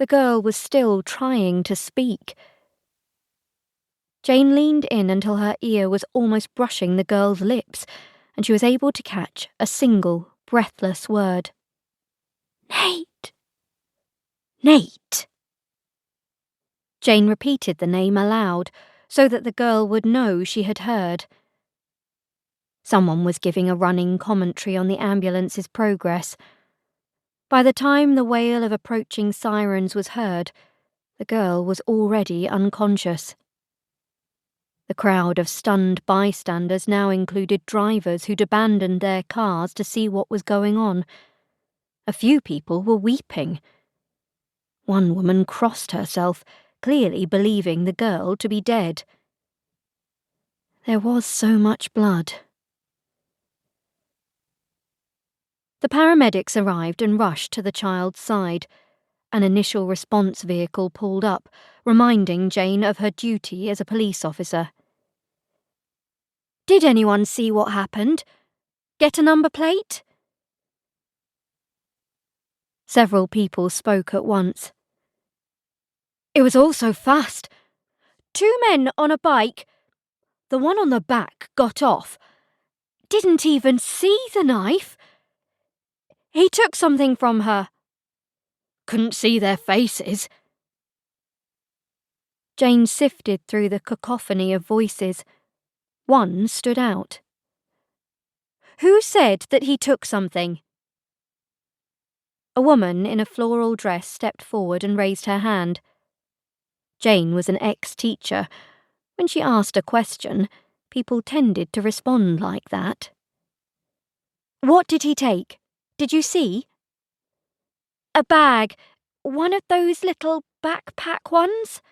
The girl was still trying to speak. Jane leaned in until her ear was almost brushing the girl's lips, and she was able to catch a single, breathless word. Nate! Nate! Jane repeated the name aloud, so that the girl would know she had heard. Someone was giving a running commentary on the ambulance's progress. By the time the wail of approaching sirens was heard, the girl was already unconscious. The crowd of stunned bystanders now included drivers who'd abandoned their cars to see what was going on. A few people were weeping. One woman crossed herself, clearly believing the girl to be dead. There was so much blood. The paramedics arrived and rushed to the child's side. An initial response vehicle pulled up, reminding Jane of her duty as a police officer. Did anyone see what happened? Get a number plate? Several people spoke at once. It was all so fast. 2 men on a bike. The one on the back got off. Didn't even see the knife. He took something from her. Couldn't see their faces. Jane sifted through the cacophony of voices. One stood out. Who said that he took something? A woman in a floral dress stepped forward and raised her hand. Jane was an ex-teacher. When she asked a question, people tended to respond like that. What did he take? Did you see? A bag. One of those little backpack ones?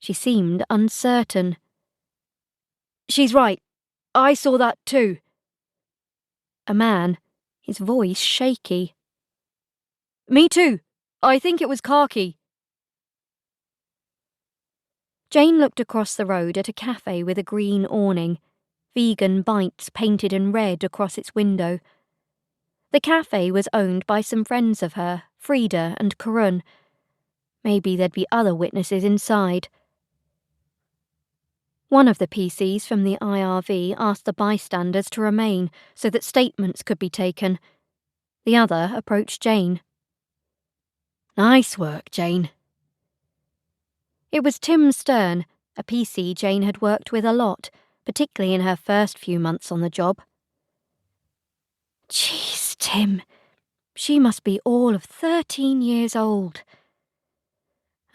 She seemed uncertain. She's right. I saw that too. A man, his voice shaky. Me too. I think it was khaki. Jane looked across the road at a cafe with a green awning, vegan bites painted in red across its window. The cafe was owned by some friends of her, Frida and Karun. Maybe there'd be other witnesses inside. One of the PCs from the IRV asked the bystanders to remain so that statements could be taken. The other approached Jane. Nice work, Jane. It was Tim Stern, a PC Jane had worked with a lot, particularly in her first few months on the job. Jeez, Tim. She must be all of 13 years old.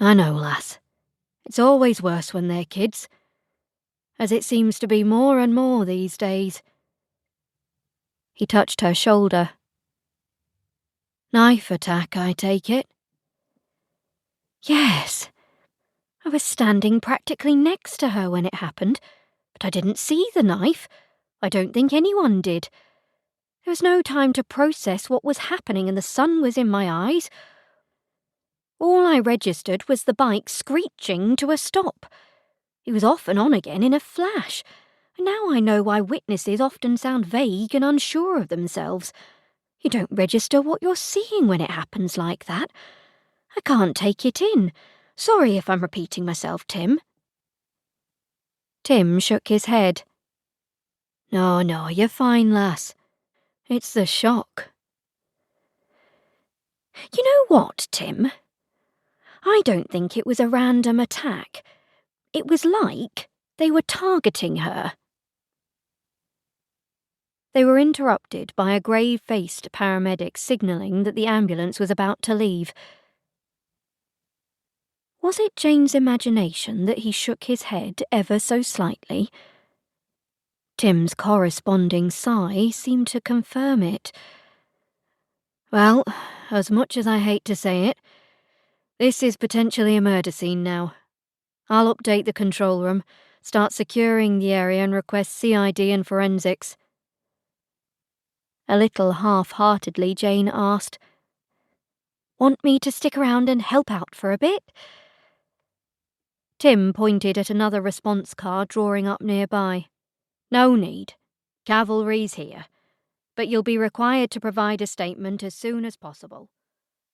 I know, lass. It's always worse when they're kids, as it seems to be more and more these days. He touched her shoulder. Knife attack, I take it? Yes. I was standing practically next to her when it happened, but I didn't see the knife. I don't think anyone did. There was no time to process what was happening and the sun was in my eyes. All I registered was the bike screeching to a stop. It was off and on again in a flash, and now I know why witnesses often sound vague and unsure of themselves. You don't register what you're seeing when it happens like that. I can't take it in. Sorry if I'm repeating myself, Tim. Tim shook his head. No, you're fine, lass. It's the shock. You know what, Tim? I don't think it was a random attack. It was like they were targeting her. They were interrupted by a grave-faced paramedic signalling that the ambulance was about to leave. Was it Jane's imagination that he shook his head ever so slightly? Tim's corresponding sigh seemed to confirm it. Well, as much as I hate to say it, this is potentially a murder scene now. I'll update the control room, start securing the area and request CID and forensics. A little half-heartedly, Jane asked, Want me to stick around and help out for a bit? Tim pointed at another response car drawing up nearby. No need. Cavalry's here. But you'll be required to provide a statement as soon as possible.